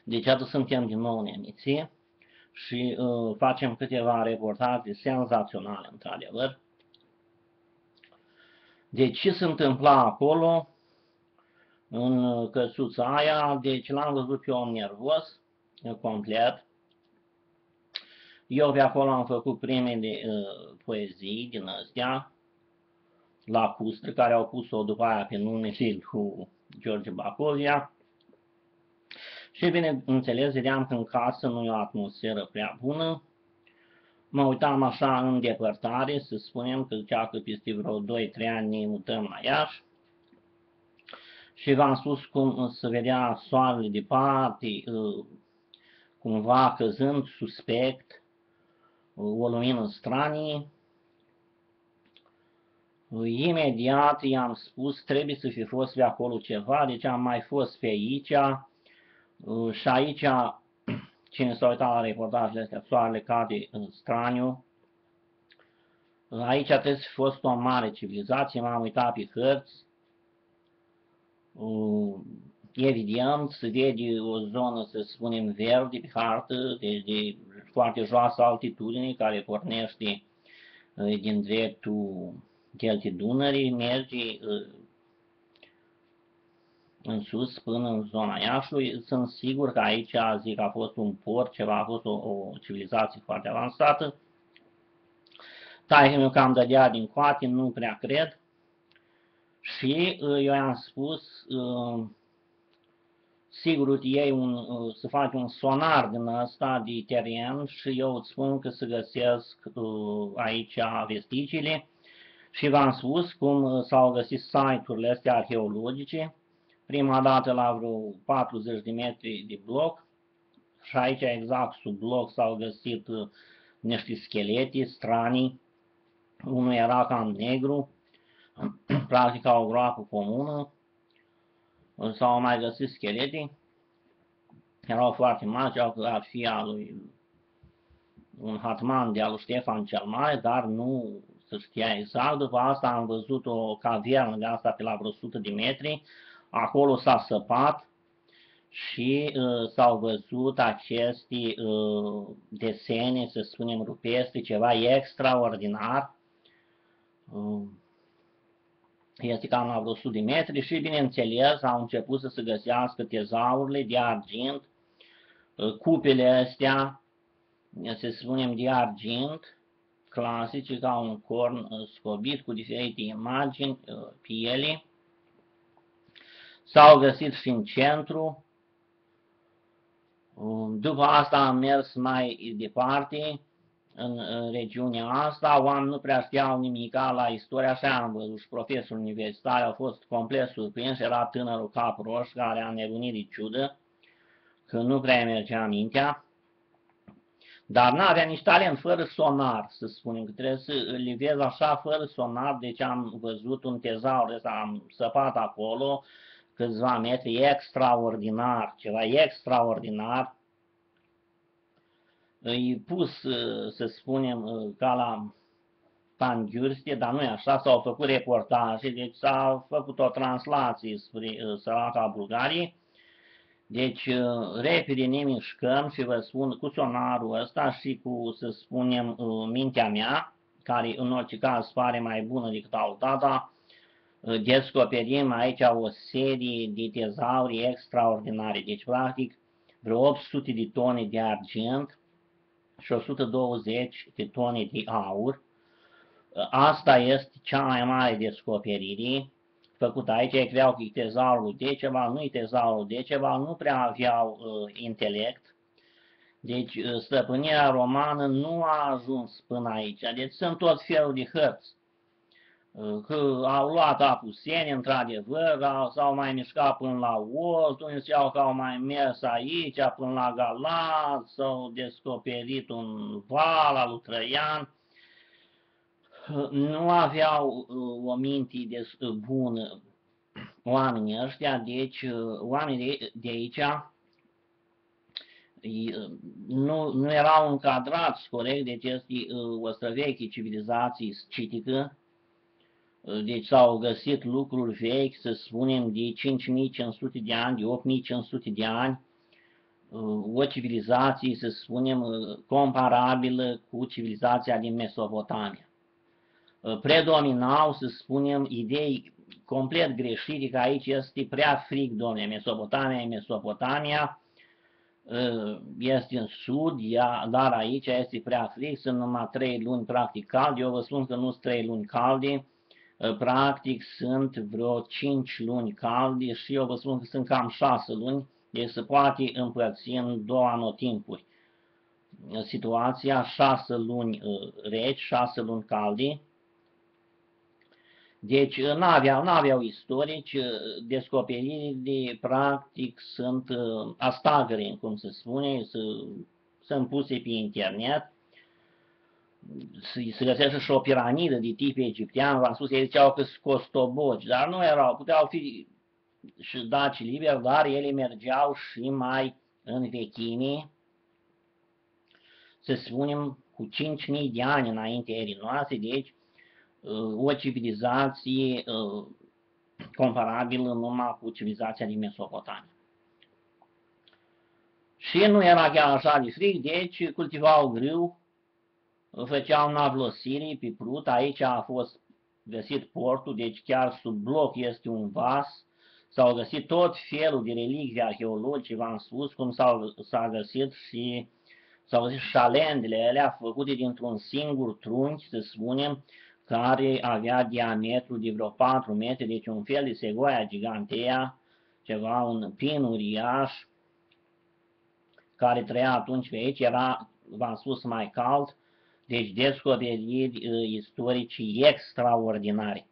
Deci atât suntem din nou în emisie și facem câteva reportaje senzaționale, într-adevăr. Deci ce se întâmpla acolo, în căsuța aia, deci l-am văzut pe om nervos, complet. Eu pe acolo am făcut primele poezii din astea, lacustre, care au pus-o după aia pe numele lui George Bacovia. Și bineînțeles, vedeam că în casă nu e o atmosferă prea bună. Mă uitam așa în depărtare, să spunem că zicea că peste vreo 2-3 ani ne mutăm la Iași. Și v-am spus cum se vedea soarele departe, cumva căzând suspect, o lumină stranie. Imediat i-am spus, trebuie să fi fost pe acolo ceva, deci am mai fost pe aici. Și aici, cine s-a uitat la reportajele astea, soarele cade în straniu. Aici trebuie să fi fost o mare civilizație, m-am uitat pe hărți. Evident, se vede o zonă, să spunem, verde pe hartă, de foarte joasă altitudine, care pornește din dreptul Deltei Dunării, merge în sus până în zona Iașului. Sunt sigur că aici, zic, a fost un port, ceva, a fost o civilizație foarte avansată. Taică-miu că am dădea din coate, nu prea cred. Și eu i-am spus, sigur, să faci un sonar din ăsta de teren și eu îți spun că se găsesc aici vestigiile. Și v-am spus cum s-au găsit site-urile astea arheologice, prima dată la vreo 40 de metri de bloc și aici exact sub bloc s-au găsit niște schelete stranii, unul era cam negru, practic ca o groapă comună, s-au mai găsit schelete, erau foarte mari, au că ar fi al lui un hatman de al lui Ștefan cel Mare, dar nu se știa exact. După asta am văzut o cavernă de asta pe la vreo 100 de metri, acolo s-a săpat și s-au văzut aceste desene, să spunem, rupestre, ceva extraordinar. Este cam la vreo 100 de metri și, bineînțeles, au început să se găsească tezaurile de argint, cupele astea, să spunem, de argint, clasice, ca un corn scobit cu diferite imagini pe ele. S-au găsit și în centru. După asta am mers mai departe, în regiunea asta, oamenii nu prea știau nimica la istorie, așa am văzut și profesori universitari au fost complet surprinși, era tânărul cap roș care a nebunit de ciudă, că nu prea mergea mintea, dar n-avea nici talent, fără sonar, să spunem, că trebuie să îl livezi așa, fără sonar, deci am văzut un tezaur ăsta, am săpat acolo, câțiva metri, extraordinar, ceva extraordinar. Îi pus, să spunem, ca la Panghiurstie, dar nu e așa, s-au făcut reportaje, deci s-a făcut o translație spre săraca Bulgariei. Deci, repede ne mișcăm și vă spun cu sonarul ăsta și cu, să spunem, mintea mea, care în orice caz pare mai bună decât altata, descoperim aici o serie de tezauri extraordinare. Deci, practic, vreo 800 de tone de argint și 120 de tone de aur. Asta este cea mai mare descoperire făcută aici. Credeau că e tezaurul Decebal, nu e tezaurul Decebal, nu prea aveau intelect. Deci stăpânirea romană nu a ajuns până aici. Deci sunt tot felul de hărți. Că au luat Apuseni, într-adevăr, s-au mai mișcat până la Olt, unii ziceau că au mai mers aici, până la Galați, s-au descoperit un val al lui Traian. Nu aveau o minte bună oamenii ăștia, deci oamenii de aici nu erau încadrați corect, deci este o străveche civilizație scitică. Deci s-au găsit lucruri vechi, să spunem, de 5500 de ani, de 8500 de ani, o civilizație, să spunem, comparabilă cu civilizația din Mesopotamia. Predominau, să spunem, idei complet greșite, că aici este prea frig, domne, Mesopotamia e Mesopotamia, este în sud, dar aici este prea frig, sunt numai 3 luni practic calde, eu vă spun că nu sunt 3 luni calde, practic sunt vreo 5 luni calde și eu vă spun că sunt cam 6 luni, deci se poate împărți în 2 anotimpuri. Situația 6 luni reci, 6 luni calde. Deci n-aveau istorici, descoperirile practic sunt astagări, cum se spune, sunt puse pe internet. Se găsește și o piramidă de tip egiptean, v-am spus, ei ziceau că sunt costoboci, dar nu erau, puteau fi și daci liberi, dar ele mergeau și mai în vechime, să spunem, cu 5.000 de ani înainte erii noastre, deci o civilizație comparabilă numai cu civilizația din Mesopotamia. Și nu era chiar așa de frig, deci cultivau grâu, făceau navlosiri pe Prut, aici a fost găsit portul, deci chiar sub bloc este un vas, s-au găsit tot felul de relicvii arheologice, v-am spus, cum s-a găsit și s-au găsit șalendele alea făcute dintr-un singur trunchi, să spunem, care avea diametru de vreo 4 metri, deci un fel de segoia gigantea, ceva, un pin uriaș, care trăia atunci pe aici, era, v-am spus, mai cald, deci descoperiri istorice extraordinare.